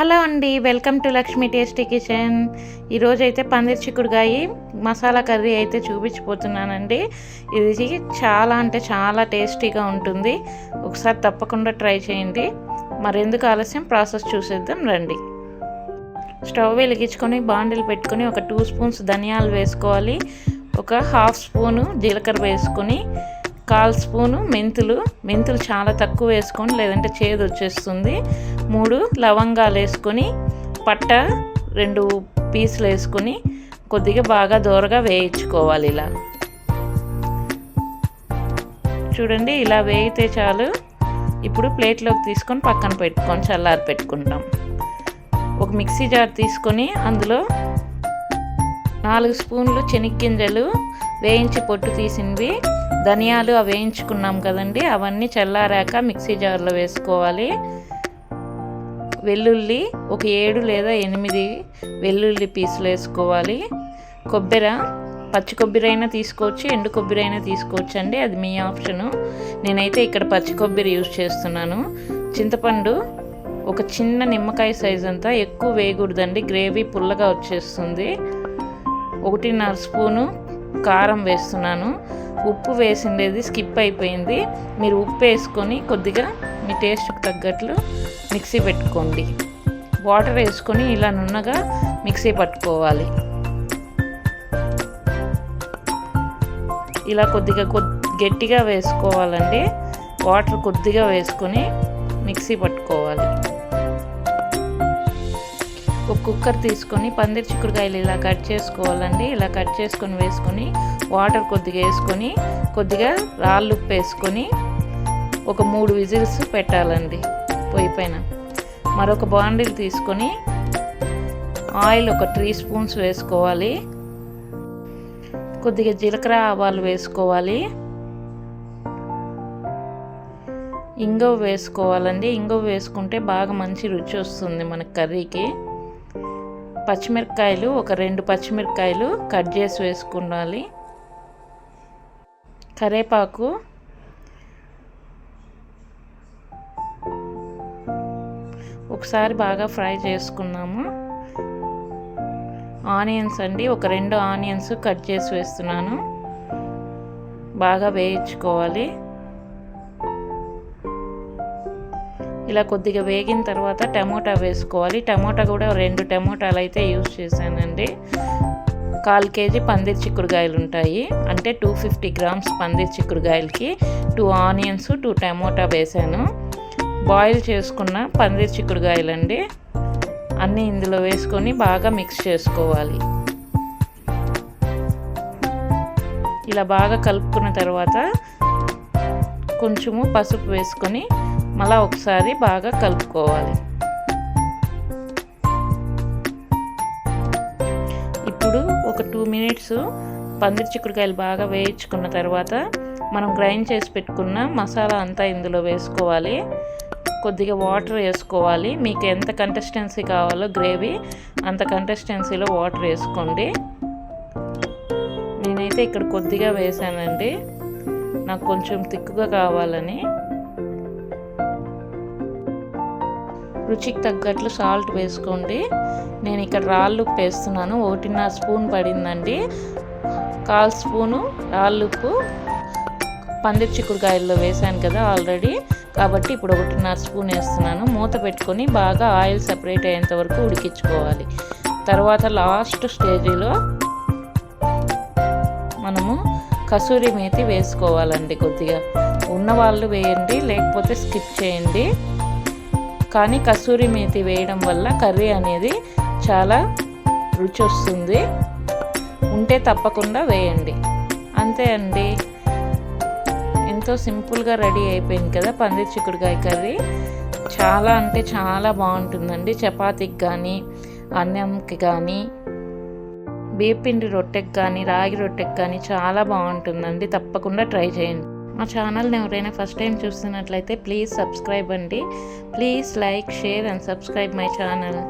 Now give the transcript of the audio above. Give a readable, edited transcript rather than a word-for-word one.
Hello అండి, welcome to Lakshmi tasty kitchen. ఈరోజు అయితే పన్నీర్ చిక్కుడుకాయ మసాలా కర్రీ అయితే చూపించిపోతున్నానండి. ఇది చాలా అంటే చాలా టేస్టీగా ఉంటుంది. ఒకసారి తప్పకుండా ట్రై చేయండి. మరెందుకు ఆలస్యం, ప్రాసెస్ చూసేద్దాం రండి. స్టవ్ వెలిగించుకొని బాండిల్ పెట్టుకొని ఒక 2 స్పూన్స్ ధనియాలు వేసుకోవాలి. ఒక 1/2 స్పూను జీలకర్ర వేసుకొని 1/4 స్పూను మెంతులు చాలా తక్కువ వేసుకొని, లేదంటే చేదు వచ్చేస్తుంది. 3 లవంగాలు వేసుకొని, పట్ట 2 పీసులు వేసుకొని కొద్దిగా బాగా దోరగా వేయించుకోవాలి. ఇలా చూడండి, ఇలా వేయితే చాలు. ఇప్పుడు ప్లేట్లోకి తీసుకొని పక్కన పెట్టుకొని చల్లారి పెట్టుకుంటాం. ఒక మిక్సీ జార్ తీసుకొని అందులో 4 స్పూన్లు శనగగింజలు వేయించి పొట్టు తీసినవి, ధనియాలు అవి వేయించుకున్నాం కదండి, అవన్నీ చల్లారాక మిక్సీ జార్లో వేసుకోవాలి. వెల్లుల్లి ఒక 7 లేదా 8 వెల్లుల్లి పీసులు వేసుకోవాలి. పచ్చి కొబ్బరి అయినా తీసుకోవచ్చు, ఎండు కొబ్బరి అయినా తీసుకోవచ్చు అండి, అది మీ ఆప్షను. నేనైతే ఇక్కడ పచ్చి కొబ్బరి యూజ్ చేస్తున్నాను. చింతపండు ఒక చిన్న నిమ్మకాయ సైజ్ అంతా, ఎక్కువ వేయకూడదండి, గ్రేవీ పుల్లగా వచ్చేస్తుంది. 1.5 స్పూను కారం వేస్తున్నాను. ఉప్పు వేసిండేది స్కిప్ అయిపోయింది. మీరు ఉప్పు వేసుకొని కొద్దిగా మీ టేస్ట్కి తగ్గట్లు మిక్సీ పెట్టుకోండి. వాటర్ వేసుకొని ఇలా నున్నగా మిక్సీ పట్టుకోవాలి. ఇలా కొద్దిగా గట్టిగా వేసుకోవాలండి. వాటర్ కొద్దిగా వేసుకొని మిక్సీ పట్టుకోవాలి. ఒక కుక్కర్ తీసుకొని పన్నీర్ చిక్కుడుకాయలు ఇలా కట్ చేసుకోవాలండి. ఇలా కట్ చేసుకొని వేసుకొని వాటర్ కొద్దిగా వేసుకొని, కొద్దిగా రాళ్ళు ఉప్పు వేసుకొని ఒక 3 విజిల్స్ పెట్టాలండి పొయ్యి పైన. మరొక బాండిల్ తీసుకొని ఆయిల్ ఒక 3 స్పూన్స్ వేసుకోవాలి. కొద్దిగా జీలకర్ర ఆవాలు వేసుకోవాలి. ఇంగువ వేసుకోవాలండి. ఇంగువ వేసుకుంటే బాగా మంచి రుచి వస్తుంది మన కర్రీకి. పచ్చిమిరపకాయలు ఒక 2 పచ్చిమిరపకాయలు కట్ చేసి వేసుకోవాలి. కరివేపాకు ఒకసారి బాగా ఫ్రై చేసుకున్నాము. ఆనియన్స్ అండి, ఒక 2 ఆనియన్స్ కట్ చేసి వేస్తున్నాను. బాగా వేయించుకోవాలి. ఇలా కొద్దిగా వేగిన తర్వాత టమోటా వేసుకోవాలి. టమోటా కూడా 2 టమోటాలు అయితే యూజ్ చేశానండి. 1/4 కేజీ పన్నీర్ చిక్కుడుకాయలు ఉంటాయి, అంటే 250 గ్రామ్స్ పన్నీర్ చిక్కుడుకాయలకి 2 ఆనియన్స్ 2 టమోటా వేసాను. బాయిల్ చేసుకున్న పన్నీర్ చిక్కుడుకాయలు అండి, అన్నీ ఇందులో వేసుకొని బాగా మిక్స్ చేసుకోవాలి. ఇలా బాగా కలుపుకున్న తర్వాత కొంచెము పసుపు వేసుకొని మళ్ళీ ఒకసారి బాగా కలుపుకోవాలి. ఇప్పుడు ఒక 2 మినిట్స్ పన్నీర్ చిక్కుడుకాయలు బాగా వేయించుకున్న తర్వాత మనం గ్రైండ్ చేసి పెట్టుకున్న మసాలా అంతా ఇందులో వేసుకోవాలి. కొద్దిగా వాటర్ వేసుకోవాలి. మీకు ఎంత కన్సిస్టెన్సీ కావాలో గ్రేవీ అంత కన్సిస్టెన్సీలో వాటర్ వేసుకోండి. నేనైతే ఇక్కడ కొద్దిగా వేసానండి, నాకు కొంచెం తిక్కుగా కావాలని. రుచికి తగ్గట్లు సాల్ట్ వేసుకోండి. నేను ఇక్కడ రాళ్ళు ఉప్పు వేస్తున్నాను. 1.5 స్పూన్ పడిందండి. 1/4 స్పూను రాళ్ళు ఉప్పు పన్నీర్ చిక్కుడుకాయల్లో వేసాను కదా ఆల్రెడీ, కాబట్టి ఇప్పుడు 1.5 స్పూన్ వేస్తున్నాను. మూత పెట్టుకొని బాగా ఆయిల్ సపరేట్ అయ్యేంత వరకు ఉడికించుకోవాలి. తర్వాత లాస్ట్ స్టేజీలో మనము కసూరి మేతి వేసుకోవాలండి. కొద్దిగా ఉన్నవాళ్ళు వేయండి, లేకపోతే స్కిప్ చేయండి. కానీ కసూరి మేతి వేయడం వల్ల కర్రీ అనేది చాలా రుచి వస్తుంది. ఉంటే తప్పకుండా వేయండి. అంతే అండి, ఎంతో సింపుల్గా రెడీ అయిపోయింది కదా పన్నీర్ చిక్కుడుకాయ కర్రీ. చాలా అంటే చాలా బాగుంటుందండి. చపాతీకి కానీ, అన్నంకి కానీ, బియ్యపిండి రొట్టెకి కానీ, రాగి రొట్టెకి కానీ చాలా బాగుంటుందండి. తప్పకుండా ట్రై చేయండి. మా ఛానల్ని ఎవరైనా ఫస్ట్ టైం చూస్తున్నట్లయితే ప్లీజ్ సబ్స్క్రైబ్ అండి. Please like, share and subscribe my channel.